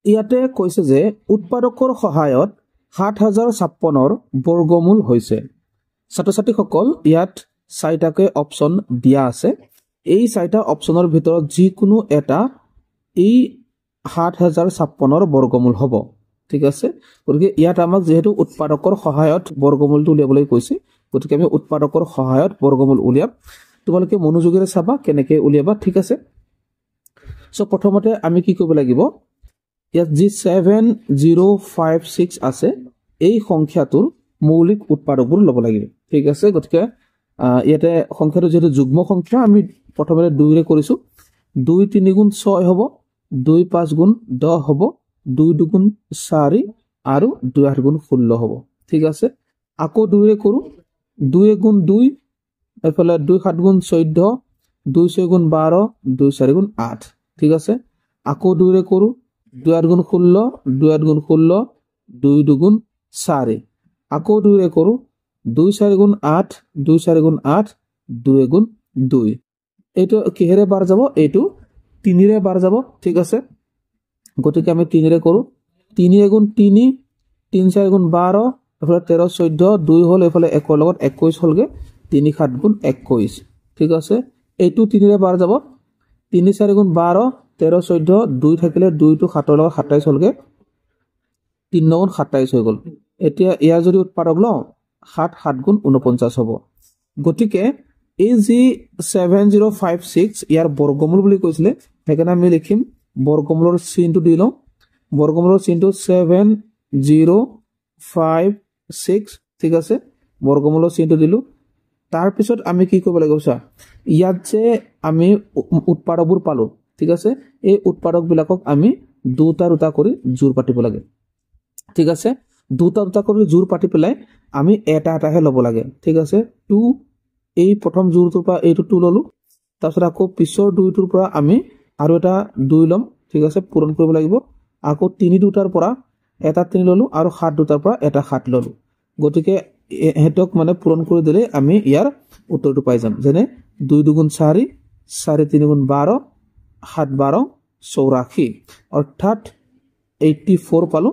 ইয়াতে কৈছে যে উৎপাদকৰ সহায়ত ৭০৫৬ৰ বৰ্গমূল হৈছে। ছাত্ৰ ছাত্ৰীসকল ইয়াত ৪টাকৈ অপচন দিয়া আছে। এই ৪টা অপচনৰ ভিতৰত যিকোনো এটা এই ৭০৫৬ৰ বৰ্গমূল হ'ব। ঠিক আছে, গতিকে ইয়াত আমাক যেহেতু উৎপাদকৰ সহায়ত বৰ্গমূলটো উলিয়াবলৈ কৈছে, গতিকে আমি উৎপাদকৰ সহায়ত বৰ্গমূল উলিয়াম। তোমালোকে মনোযোগেৰে চাবা কেনেকৈ উলিয়াবা। ঠিক আছে, সো প্ৰথমতে আমি কি কৰিব লাগিব, ইয়াত যি 7056 আছে এই সংখ্যাটোৰ মৌলিক উৎপাদকবোৰ ল'ব লাগিব। ঠিক আছে, গতিকে ইয়াতে সংখ্যাটো যেহেতু যুগ্ম সংখ্যা আমি প্ৰথমতে 2ৰে কৰিছোঁ। 2 3 গুণ 6 হ'ব, 2 5 গুণ 10 হ'ব, 2 2 গুণ 4 আৰু 2 8 গুণ 16 হ'ব। ঠিক আছে, আকৌ 2ৰে কৰোঁ, 2 গুণ 2 এফালে 2 7 গুণ 14, 2 6 গুণ 12, 2 4 গুণ 8। ঠিক আছে, আকৌ 2ৰে কৰোঁ, 2 8 গুণ 16, 2 8 গুণ 16, 2 2 গুণ 4। আকৌ 2ৰে কৰোঁ, 2 4 গুণ 8, 2 4 গুণ 8, 2 গুণ 2। এইটো কিহেৰে বাৰ যাব, এইটো 3ৰে বাৰ যাব। ঠিক আছে, গতিকে আমি 3ৰে কৰোঁ, 3 গুণ 3, 3 4 গুণ 12, এফালে 13 14, 2 হ'ল, এফালে 1ৰ লগত 21 হ'লগে, 3 7 গুণ 21। ঠিক আছে, এইটো 3ৰে বাৰ যাব, 3 4 গুণ 12, 13 14, 2 থাকিলে 2 টো 7ৰ লগত 27 হ'লগে, 3 9 গুণ 27 হৈ গ'ল। এতিয়া ইয়াৰ যদি উৎপাদক লওঁ 7 7 গুণ 49 হ'ব। গতিকে এই যি 7056 ইয়াৰ বৰ্গমূল বুলি কৈছিলে, সেইকাৰণে আমি লিখিম বৰ্গমূলৰ চিনটো দি লওঁ। বৰ্গমূলৰ চিনটো 7056। ঠিক আছে, বৰ্গমূলৰ চিনটো দিলোঁ। তাৰপিছত আমি কি কৰিব লাগিব চোৱা, ইয়াত যে আমি উৎপাদকবোৰ পালোঁ। ঠিক আছে, এই উৎপাদকবিলাকক আমি দুটা দুটা কৰি জোৰ পাতিব লাগে। ঠিক আছে, দুটা দুটা কৰি জোৰ পাতি পেলাই আমি এটা এটাহে ল'ব লাগে। ঠিক আছে, 2 এই প্ৰথম জোৰটোৰ পৰা এইটো 2 ল'লোঁ, তাৰপিছত আকৌ পিছৰ 2টোৰ পৰা আমি আৰু এটা 2 ল'ম। ঠিক আছে, পূৰণ কৰিব লাগিব। আকৌ 3 দুটাৰ পৰা এটা 3 ল'লোঁ আৰু 7 দুটাৰ পৰা এটা 7 ল'লোঁ। গতিকে এহেঁতক মানে পূৰণ কৰি দিলে আমি ইয়াৰ উত্তৰটো পাই যাম। যেনে 2 2 গুণ 4, 4 3 গুণ 12, 7 12 84, অৰ্থাৎ 84 পালোঁ।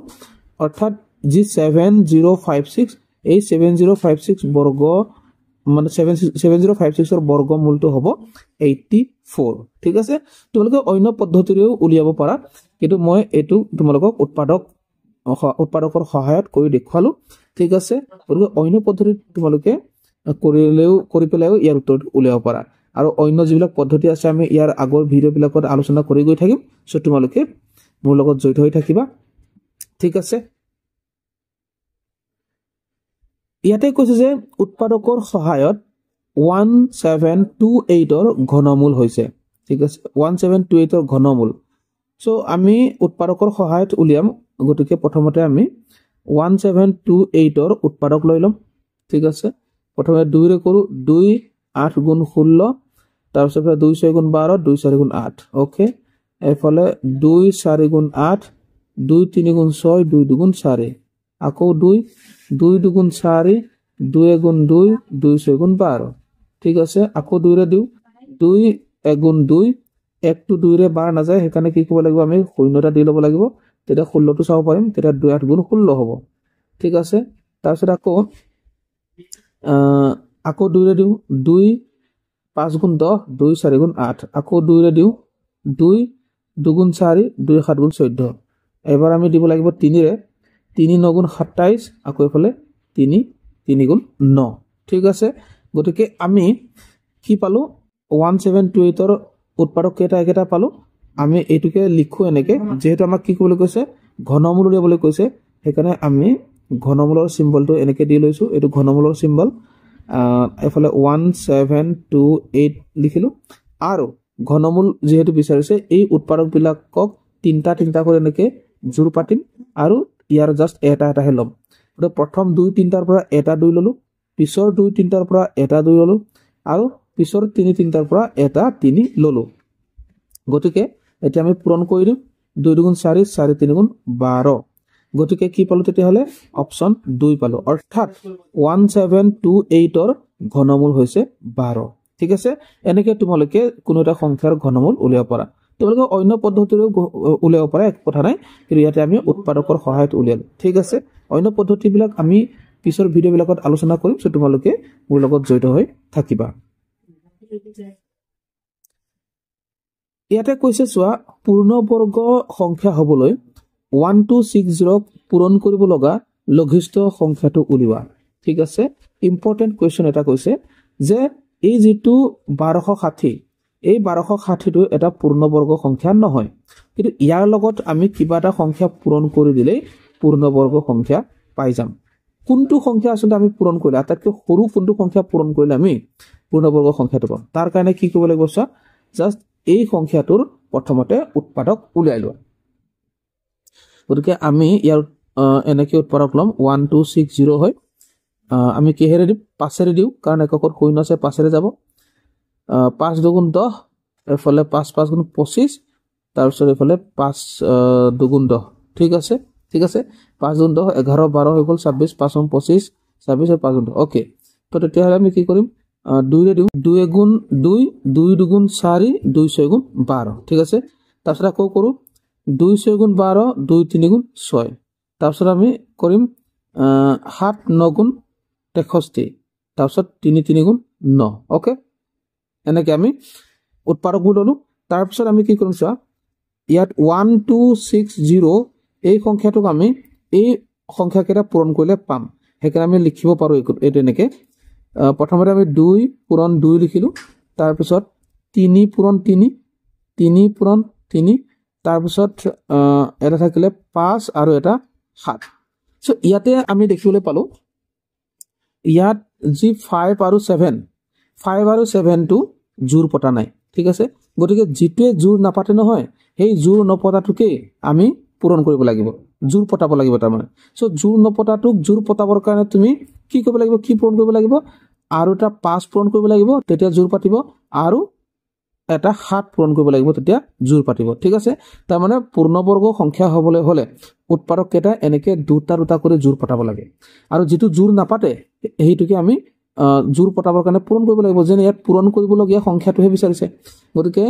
অৰ্থাৎ যি 7056 এই 7056 বৰ্গ মানে 7056ৰ বৰ্গমূলটো হ'ব 84। ঠিক আছে, তোমালোকে অন্য পদ্ধতিৰেও উলিয়াব পাৰা, কিন্তু মই এইটো তোমালোকক উৎপাদকৰ সহায়ত কৰি দেখুৱালোঁ। ঠিক আছে, গতিকে অন্য পদ্ধতিত তোমালোকে কৰি পেলাইও ইয়াৰ উত্তৰটো উলিয়াব পাৰা। আৰু অন্য যিবিলাক পদ্ধতি আছে আমি ইয়াৰ আগৰ ভিডিঅ'বিলাকত আলোচনা কৰি গৈ থাকিম। চ' তোমালোকে মোৰ লগত জড়িত হৈ থাকিবা। ঠিক আছে, ইয়াতে কৈছে যে উৎপাদকৰ সহায়ত 1728ৰ ঘনমূল হৈছে। ঠিক আছে, 1728ৰ ঘনমূল। চ' আমি উৎপাদকৰ সহায়ত উলিয়াম। গতিকে প্ৰথমতে আমি 1728ৰ উৎপাদক লৈ ল'ম। ঠিক আছে, প্ৰথমে 2ৰে কৰোঁ, 2 8 গুণ 16, তাৰপিছত 2 6 গুণ 12, 2 4 গুণ 8। অ'কে, এইফালে 2 4 গুণ 8, 2 3 গুণ 6, 2 2 গুণ 4। আকৌ 2 2 2 গুণ 4, 2 গুণ 2, 2 6 গুণ 12। ঠিক আছে, আকৌ 2ৰে দিওঁ, 2 1 গুণ 2, 1টো 2ৰে বাৰ নাযায়, সেইকাৰণে কি কৰিব লাগিব, আমি শূন্য এটা দি ল'ব লাগিব। তেতিয়া 16টো চাব পাৰিম, তেতিয়া 2 8 গুণ 16 হ'ব। ঠিক আছে, তাৰপিছত আকৌ 2ৰে দিওঁ, 2 5 গুণ 10, 2 4 গুণ 8। আকৌ 2ৰে দিওঁ, 2 2 গুণ 4, 2 7 গুণ 14। এবাৰ আমি দিব লাগিব 3ৰে, 3 9 গুণ 27, আকৌ এইফালে 3 3 গুণ 9। ঠিক আছে, গতিকে আমি কি পালোঁ, 1728ৰ উৎপাদক কেইটা পালোঁ। আমি এইটোকে লিখোঁ এনেকৈ, যিহেতু আমাক কি কৰিবলৈ কৈছে, ঘনমূল উলিয়াবলৈ কৈছে, সেইকাৰণে আমি ঘনমূলৰ চিম্বলটো এনেকৈ দি লৈছোঁ। এইটো ঘনমূলৰ চিম্বল। এফালে 1728 লিখিলোঁ। আৰু ঘনমূল যিহেতু বিচাৰিছে, এই উৎপাদকবিলাকক তিনিটা তিনিটা কৰি এনেকৈ জোৰ পাতিম আৰু ইয়াৰ জাষ্ট এটা এটাহে ল'ম। গতিকে প্ৰথম 2 3টাৰ পৰা এটা 2 ল'লোঁ, পিছৰ 2 3টাৰ পৰা এটা 2 ল'লোঁ, আৰু পিছৰ 3 3টাৰ পৰা এটা 3 ল'লোঁ। গতিকে এতিয়া আমি পূৰণ কৰি দিম। 2 2 গুণ 4, 4 3 গুণ 12। গতিকে কি পালোঁ, তেতিয়াহ'লে অপশ্যন 2 পালোঁ। অৰ্থাৎ 1728ৰ ঘনমূল হৈছে 12। ঠিক আছে, এনেকৈ তোমালোকে কোনো এটা সংখ্যাৰ ঘনমূল উলিয়াব পাৰা। তোমালোকে অন্য পদ্ধতিৰেও উলিয়াব পাৰে, এক কথা নাই, কিন্তু ইয়াতে আমি উৎপাদকৰ সহায়ত উলিয়ালো। ঠিক আছে, অন্য পদ্ধতিবিলাক আমি পিছৰ ভিডিঅ'বিলাকত আলোচনা কৰিম, চ' তোমালোকে মোৰ লগত জড়িত হৈ থাকিবা। ইয়াতে কৈছে চোৱা, পূৰ্ণবৰ্গ সংখ্যা হ'বলৈ 1260 পূৰণ কৰিব লগা লঘিষ্ঠ সংখ্যাটো উলিওৱা। ঠিক আছে, ইম্পৰ্টেণ্ট কুৱেশ্যন এটা কৈছে যে এই যিটো 1260, এই 1260টো এটা পূৰ্ণবৰ্গ সংখ্যা নহয়, কিন্তু ইয়াৰ লগত আমি কিবা এটা সংখ্যা পূৰণ কৰি দিলেই পূৰ্ণবৰ্গ সংখ্যা পাই যাম। কোনটো সংখ্যা আচলতে আমি পূৰণ কৰিলে, আটাইতকৈ সৰু কোনটো সংখ্যা পূৰণ কৰিলে আমি পূৰ্ণবৰ্গ সংখ্যাটো পাম, তাৰ কাৰণে কি কৰিব লাগিব চোৱা, জাষ্ট এই সংখ্যাটোৰ প্ৰথমতে উৎপাদক উলিয়াই লোৱা। গতিকে আমি ইয়াৰ এনেকৈ উৎপাদক ল'ম, 1260 হয়, আমি কিহেৰে দিম, 5ৰে দিওঁ, কাৰণ এককত শূন্য আছে, 5ৰে যাব। 5 দুগুণ 10, এফালে 5 5 গুণ 25, তাৰপিছত এইফালে 5 দুগুণ 10। ঠিক আছে, ঠিক আছে, 5 দুগুণ 10, 11 12 হৈ গ'ল, 26, 5 25, 26 আৰু 5 গুণ 10। অ'কে, তো তেতিয়াহ'লে আমি কি কৰিম, 2ৰে দিওঁ, 2 গুণ 2, 2 দুগুণ 4, 2 6 গুণ 12। ঠিক আছে, তাৰপিছত আকৌ কৰোঁ, 2 6 গুণ 12, 2 3 গুণ 6, তাৰপিছত আমি কৰিম 7 9 গুণ 63, তাৰপিছত 3 3 গুণ 9। অ'কে, এনেকৈ আমি উৎপাদকবোৰ ল'লোঁ। তাৰপিছত আমি কি কৰিম চোৱা, ইয়াত 1260 এই সংখ্যাটোক আমি এই সংখ্যাকেইটা পূৰণ কৰিলে পাম, সেইকাৰণে আমি লিখিব পাৰোঁ এইটো এনেকৈ। প্ৰথমতে আমি 2 পূৰণ 2 লিখিলোঁ, তাৰপিছত 3 পূৰণ 3, 3 পূৰণ 3, তাৰপিছত এটা থাকিলে 5 আৰু এটা 7। চ' ইয়াতে আমি দেখিবলৈ পালোঁ, ইয়াত যি 5 আৰু 7টো জোৰ পতা নাই। ঠিক আছে, গতিকে যিটোৱে জোৰ নাপাতে নহয়, সেই জোৰ নপতাটোকেই আমি পূৰণ কৰিব লাগিব, জোৰ পতাব লাগিব তাৰমানে। চ' জোৰ নপতাটোক জোৰ পতাবৰ কাৰণে তুমি কি কৰিব লাগিব, কি পূৰণ কৰিব লাগিব, আৰু এটা 5 পূৰণ কৰিব লাগিব, তেতিয়া জোৰ পাতিব, আৰু এটা 7 পূৰণ কৰিব লাগিব, তেতিয়া জোৰ পাতিব। ঠিক আছে, তাৰমানে পূৰ্ণবৰ্গ সংখ্যা হ'বলৈ হ'লে উৎপাদক কেইটা এনেকৈ দুটা দুটা কৰি জোৰ পতাব লাগে, আৰু যিটো জোৰ নাপাতে সেইটোকে আমি জোৰ পতাবৰ কাৰণে পূৰণ কৰিব লাগিব। যেনে ইয়াত পূৰণ কৰিবলগীয়া সংখ্যাটোহে বিচাৰিছে, গতিকে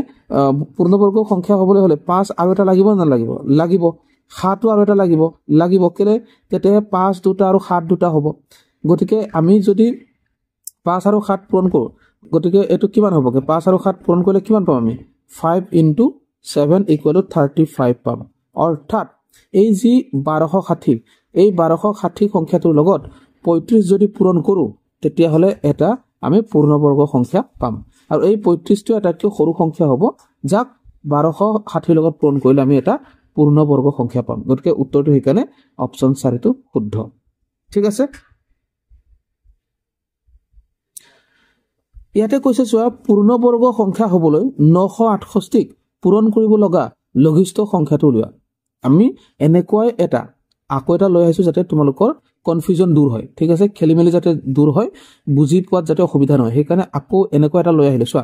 পূৰ্ণবৰ্গ সংখ্যা হ'বলৈ হ'লে 5 আৰু এটা লাগিব নালাগিব, লাগিব, 7 আৰু এটা লাগিব, কেলে, তেতিয়াহে 5 দুটা আৰু 7 দুটা হ'ব। গতিকে আমি যদি 5 আৰু 7 পূৰণ কৰোঁ, গতিকে এইটো কিমান হ'বগৈ, 5 আৰু 7 পূৰণ কৰিলে কিমান পাম আমি, 5 × 7 = 35 পাম। অৰ্থাৎ এই যি 1260, এই 1260 সংখ্যাটোৰ লগত 35 যদি পূৰণ কৰোঁ, তেতিয়াহ'লে এটা আমি পূৰ্ণবৰ্গ সংখ্যা পাম, আৰু এই 35টো আটাইতকৈ সৰু সংখ্যা হ'ব, যাক 1260 লগত পূৰণ কৰিলে আমি এটা পূৰ্ণবৰ্গ সংখ্যা পাম। গতিকে উত্তৰটো সেইকাৰণে অপশ্যন 4টো শুদ্ধ। ঠিক আছে, ইয়াতে কৈছে চোৱা, পূৰ্ণবৰ্গ সংখ্যা হ'বলৈ 968ক পূৰণ কৰিব লগা লঘিষ্ঠ সংখ্যাটো উলিওৱা। আমি এনেকুৱাই এটা আকৌ এটা লৈ আহিছোঁ যাতে তোমালোকৰ কনফিউজন দূৰ হয়। ঠিক আছে, খেলি মেলি যাতে দূৰ হয়, বুজি পোৱাত যাতে অসুবিধা নহয়, সেইকাৰণে আকৌ এনেকুৱা এটা লৈ আহিলোঁ। চোৱা,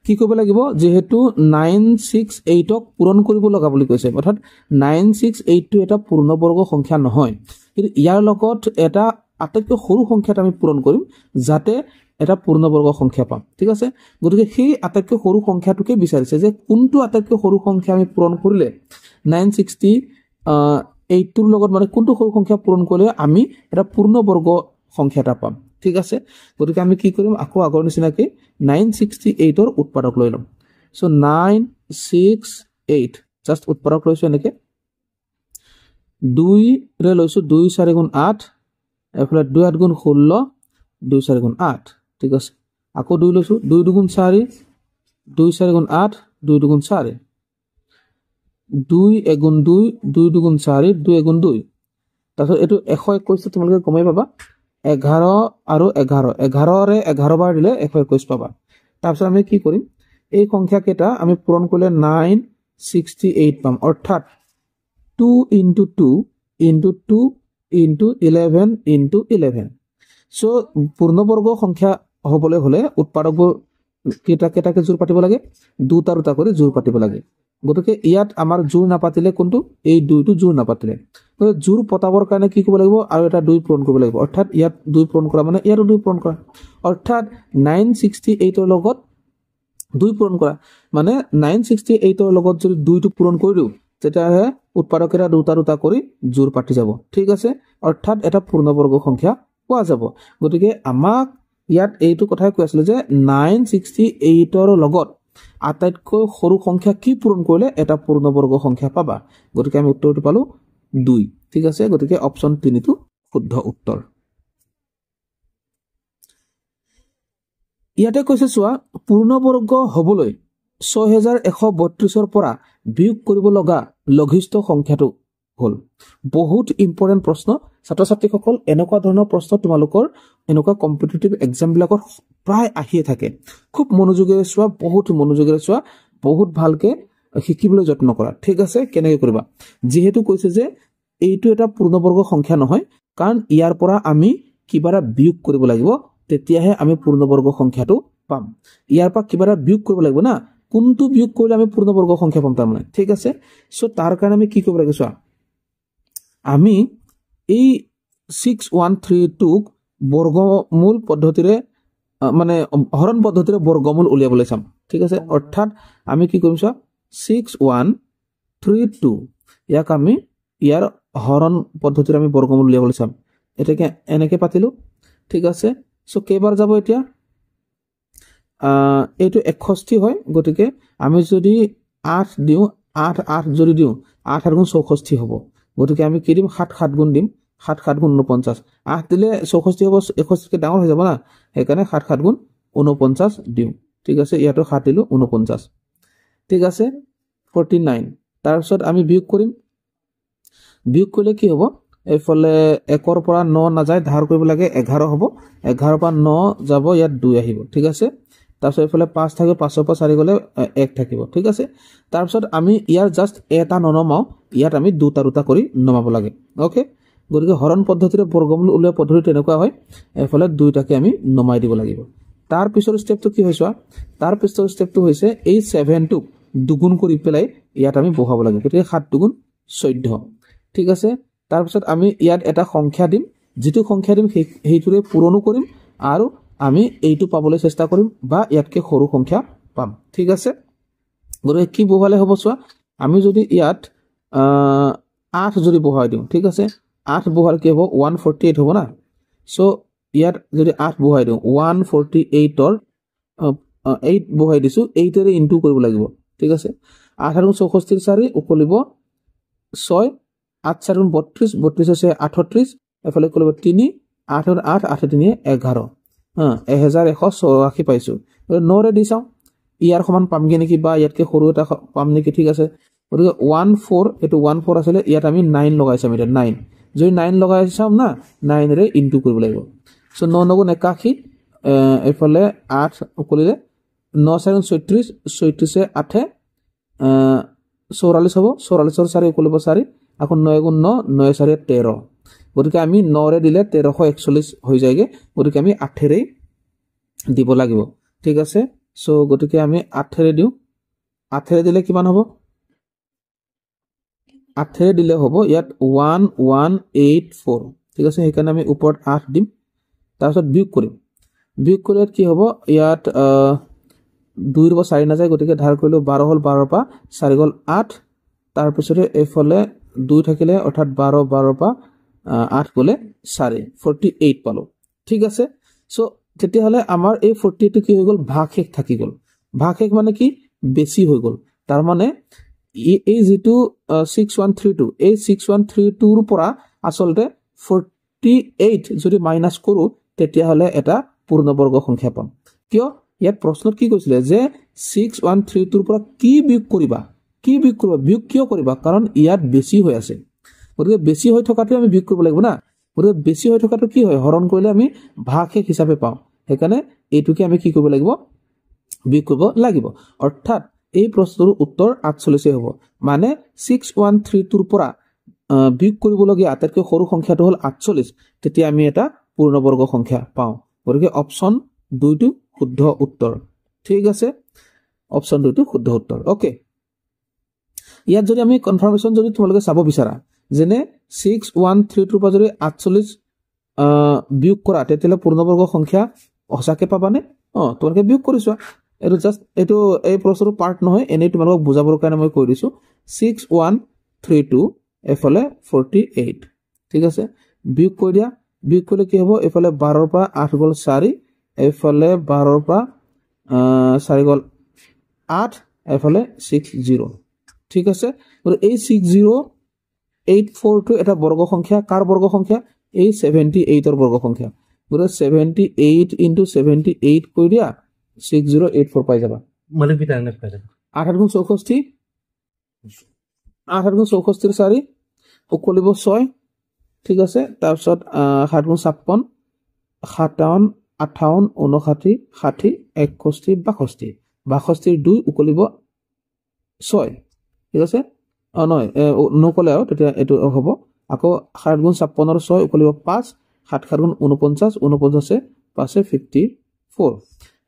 কি কৰিব লাগিব, যিহেতু 968ক পূৰণ কৰিব লগা বুলি কৈছে, অৰ্থাৎ 968টো এটা পূৰ্ণবৰ্গ সংখ্যা নহয়, কিন্তু ইয়াৰ লগত এটা আটাইতকৈ সৰু সংখ্যাত আমি পূৰণ কৰিম, যাতে এটা পূৰ্ণবৰ্গ সংখ্যা পাম। ঠিক আছে, গতিকে সেই আটাইতকৈ সৰু সংখ্যাটোকে বিচাৰিছে যে কোনটো আটাইতকৈ সৰু সংখ্যা আমি পূৰণ কৰিলে 968টোৰ লগত, মানে কোনটো সৰু সংখ্যা পূৰণ কৰিলে আমি এটা পূৰ্ণবৰ্গ সংখ্যা এটা পাম। ঠিক আছে, গতিকে আমি কি কৰিম, আকৌ আগৰ নিচিনাকৈ 968ৰ উৎপাদক লৈ ল'ম। চ' 968 জাষ্ট উৎপাদক লৈছোঁ এনেকৈ, 2ৰে লৈছোঁ, 2 4 গুণ 8, এইফালে 2 8 গুণ 16, 2 4 গুণ 8। ঠিক আছে, আকৌ 2 লৈছোঁ, 2 2 4, 2 4 গুণ 8, 2 2 4, 2 1 গুণ 2, 2 2 4, 2 1 গুণ 2। তাৰপিছত এইটো 121 তোমালোকে গমেই পাবা, 11 আৰু 11, 11ৰে 11 বাৰ দিলে 121 পাবা। তাৰপিছত আমি কি কৰিম, এই সংখ্যাকেইটা আমি পূৰণ কৰিলে 968 পাম, অৰ্থাৎ 2 × 2 × 2 × 11 × 11। চ' পূৰ্ণবৰ্গ সংখ্যা হ'বলৈ হ'লে উৎপাদকবোৰ কেইটাকে জোৰ পাতিব লাগে, দুটা দুটা কৰি জোৰ পাতিব লাগে। গতিকে ইয়াত আমাৰ জোৰ নাপাতিলে কোনটো, এই 2টো জোৰ নাপাতিলে, গতিকে জোৰ পতাবৰ কাৰণে কি কৰিব লাগিব, আৰু এটা 2 পূৰণ কৰিব লাগিব, অৰ্থাৎ ইয়াত 2 পূৰণ কৰা মানে ইয়াতো 2 পূৰণ কৰা, অৰ্থাৎ 968ৰ লগত 2 পূৰণ কৰা মানে 968 ৰ লগত যদি 2 টো পূৰণ কৰি দিও তেতিয়াহে উৎপাদকেৰা দুটা দুটা কৰি জোৰ পাতি যাব ঠিক আছে অৰ্থাৎ এটা পূৰ্ণবৰ্গ সংখ্যা পোৱা যাব গতিকে আমাক ইয়াত এইটো কথাই কৈ আছিল যে 968 ৰ লগত আটাইতকৈ সৰু সংখ্যা কি পূৰণ কৰিলে এটা পূৰ্ণবৰ্গ সংখ্যা পাবা গতিকে আমি উত্তৰটো পালো 2 ঠিক আছে গতিকে অপচন 3 টো শুদ্ধ উত্তৰ ইয়াতে কৈছে চোৱা পূৰ্ণবৰ্গ হবলৈ 6132 ৰ পৰা বিয়োগ কৰিব লগা লঘিষ্ঠ সংখ্যাটো হল বহুত ইম্পৰ্টেন্ট প্ৰশ্ন ছাত্ৰ ছাত্ৰীসকল এনেকুৱা ধৰণৰ প্ৰশ্ন তোমালোকৰ এনেকুৱা কম্পিটিটিভ এক্সাম বিলাকত প্ৰায় আহিয়ে থাকে খুব মনোযোগেৰে চোৱা বহুত ভালকে শিকিবলৈ যত্ন কৰা ঠিক আছে কেনেকৈ কৰিবা যেহেতু কৈছে যে এইটো এটা পূৰ্ণবৰ্গ সংখ্যা নহয় কাৰণ ইয়াৰ পৰা আমি কিবা বিয়োগ কৰিব লাগিব তেতিয়াহে আমি পূৰ্ণবৰ্গ সংখ্যাটো পাম ইয়াৰ পৰা কিবা বিয়োগ কৰিব লাগিব না কোনটো বিয়োগ কৰিলে আমি পূৰ্ণবৰ্গ সংখ্যা পাম তাৰমানে ঠিক আছে সো তাৰ কাৰণে আমি কি কৰিব লাগিব চোৱা আমি এই 6132 ক বৰ্গমূল পদ্ধতিৰে মানে হৰণ পদ্ধতিৰে বৰ্গমূল উলিয়াবলৈ চাম ঠিক আছে অৰ্থাৎ আমি কি কৰিম চোৱা 6132 ইয়াক আমি ইয়াৰ হৰণ পদ্ধতিৰে আমি বৰ্গমূল উলিয়াবলৈ চাম এটাকে এনেকে পাতিলো ঠিক আছে সো কেইবাৰ যাব এতিয়া এইটো 61 হয় গতিকে আমি যদি 8 দিও 8 যদি দিও 8 গুণ 64 হ'ব গতিকে আমি কি দিম 7 গুণ দিম 7 গুণ 49 8 দিলে 64 হ'ব 61 কে ডাঙৰ হৈ যাব না সেইকাৰণে 7 গুণ 49 দিও ঠিক আছে ইয়াতো 7 দিলো 49 ঠিক আছে 49 তাৰ পিছত আমি বিয়োগ কৰিম বিয়োগ কৰিলে কি হ'ব এফালে 1 ৰ পৰা 9 না যায় ধাৰ কৰিব লাগে 11 হ'ব 11 পৰা 9 যাব ইয়াত 2 আহিব ঠিক আছে তাৰপিছত এফালে 5 থাকিব 5 ৰ পৰা 4 গলে 1 থাকিব ঠিক আছে তাৰপিছত আমি ইয়াৰ জাস্ট এটা ননমাও ইয়াত আমি দুটা দুটা কৰি নমাব লাগে ওকে গতিকে হৰণ পদ্ধতিৰে বৰ্গমূল উলিওৱা পদ্ধতি তেনেকুৱা হয় এফালে দুইটাকে আমি নমাই দিব লাগিব তাৰ পিছৰ ষ্টেপটো কি হৈছে তাৰ পিছৰ ষ্টেপটো হৈছে এই 7 টো দুগুণ কৰি পেলাই ইয়াত আমি বহাব লাগে গতিকে 7 দুগুণ 14 ঠিক আছে তাৰ পিছত আমি ইয়াত এটা সংখ্যা দিম যেটো সংখ্যা দিম হেইটোৰে পূৰণো কৰিম আৰু আমি এইটো পাবলৈ চেষ্টা কৰিম বা ইয়াতকে সৰু সংখ্যা পাম ঠিক আছে গতিকে কি বহালে হ'ব চোৱা আমি যদি ইয়াত 8 যদি বহাই দিও ঠিক আছে 8 বহাল কি হ'ব 148 হ'ব না সো ইয়াত যদি 8 বহাই দিও 148 ৰ 8 বহাই দিছো 8 ৰে ইনটু কৰিব লাগিব ঠিক আছে 8 আৰু 64 4 উকলিব 6 8 4 32 32 আছে 38 এফালে কৰিব 3 8 আৰু 8 8 3 11 1184 পাইছো 9 ৰে দি চাও ইয়াৰ সমান পামগে নেকি বা ইয়াতকে সৰু এটা পাম নেকি ঠিক আছে গতিকে 14 এটো 14 আছিল ইয়াত আমি 9 লগাইছাম এটা 9 যদি 9 লগাইছাম না 9 ৰে ইনটু কৰিব লাগিব সো 9 9 81 এফালে 8 উকলিলে 9 4 36 36 8 44 হ'ব 44 ৰ 4 উকলিব 4 আকৌ 9 গুণ 9 9 4 13 গতিকে আমি 9 ৰে দিলে 1341 হৈ যায়গে গতিকে আমি 8 ৰে দিব লাগিব ঠিক আছে সো গতিকে আমি 8 ৰে দিও 8 ৰে দিলে কিমান হ'ব 8 ৰে দিলে হ'ব ইয়াত 1184 ঠিক আছে সেইকাৰণে আমি ওপৰত 8 দিম তাৰ পিছত বিয়োগ কৰিম বিয়োগ কৰিলে কি হ'ব ইয়াত 2 ৰ পৰা 4 না যায় গতিকে ধাৰ কৰিলো 12 হল 12 ৰ পৰা 4 গল 8 তাৰ পিছতে এফালে 2 থাকিলে অৰ্থাৎ 12 12 ৰ পৰা 8 গলে 4 48 পালো ঠিক আছে সো তেতিয়া হলে আমাৰ এই 48 কি হৈ গল ভাগশেষ থাকি গল ভাগশেষ মানে কি বেছি হৈ গল তাৰ মানে এই যেটো 6132 এই 6132 ৰ পৰা আসলতে 48 যদি মাইনাস কৰো তেতিয়া হলে এটা পূৰ্ণবৰ্গ সংখ্যা পাম কিয় ইয়াত প্ৰশ্নত কি কৈছিলে যে 6132 ৰ পৰা কি বিয়োগ কৰিবা বিয়োগ কিয় কৰিবা কাৰণ ইয়াত বেছি হৈ আছে গতিকে বেছি হৈ থকাটো আমি বিয়োগ কৰিব লাগিব না গতিকে বেছি হৈ থকাটো কি হয় হৰণ কৰিলে আমি ভাগশেষ হিচাপে পাওঁ সেইকাৰণে এইটোকে আমি কি কৰিব লাগিব বিয়োগ কৰিব লাগিব অৰ্থাৎ এই প্ৰশ্নৰ উত্তৰ 48 হ'ব মানে 6132 ৰ পৰা বিয়োগ কৰিবলগীয়া আটাইতকৈ সৰু সংখ্যাটো হ'ল 48 তেতিয়া আমি এটা পূৰ্ণবৰ্গ সংখ্যা পাওঁ গতিকে অপচন 2 টো শুদ্ধ উত্তৰ ঠিক আছে অপচন 2 টো শুদ্ধ উত্তৰ ওকে ইয়াত যদি আমি কনফাৰ্মেশন যদি তোমালোকে চাব বিচাৰা যেনে 6132 ৰ পৰা যদি 48 বিয়োগ কৰা তেতিয়ালে পূৰ্ণবৰ্গ সংখ্যা হসাকে পাবানে তোমালোকে বিয়োগ কৰিছোৱা এইটো জাস্ট এইটো এই প্ৰশ্নটো পাৰ্ট নহয়, এনেই তোমালোকক বুজাবৰ কাৰণে মই কৈ দিছোঁ। 6132 এফালে 48, ঠিক আছে। বিয়োগ কৰি দিয়া, বিয়োগ কৰিলে কি হ'ব, এইফালে 12ৰ পৰা 8 গ'ল 4, এইফালে 12ৰ পৰা 4 গ'ল 8, এইফালে 60, ঠিক আছে। এই 60842 এটা বৰ্গ সংখ্যা, কাৰ বৰ্গ সংখ্যা, এই 78ৰ বৰ্গ সংখ্যা। গতিকে 78 ইনটু 78 কৰি দিয়া 6084 পাই যাবা। মানে কি টাইম পাই যাবা 8 গুণ 64, 8 গুণ 64 4 উকলিব 6, ঠিক আছে। তাৰপিছত 7 গুণ 56 57 58 59 60 61 62, 62 2 উকলিব 6, ঠিক আছে। নহয় নকলে আৰু তেতিয়া এইটো হ'ব। আকৌ 7 গুণ 56 6 উকলিব 5, 7 7 গুণ 49 49 5 54।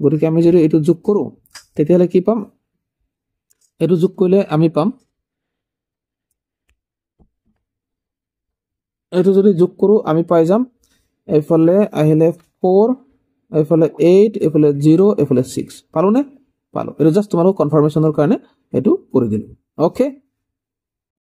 গতিকে আমি যদি এইটো যোগ কৰোঁ তেতিয়াহ'লে কি পাম, এইটো যোগ কৰিলে আমি পাম, এইটো যদি যোগ কৰোঁ আমি পাই যাম, এইফালে আহিলে 4, এইফালে 8, এইফালে 0, এইফালে 6, পালোনে? পালো। এইটো জাষ্ট তোমালোক কনফাৰ্মেশ্যনৰ কাৰণে এইটো কৰি দিলোঁ। অ'কে।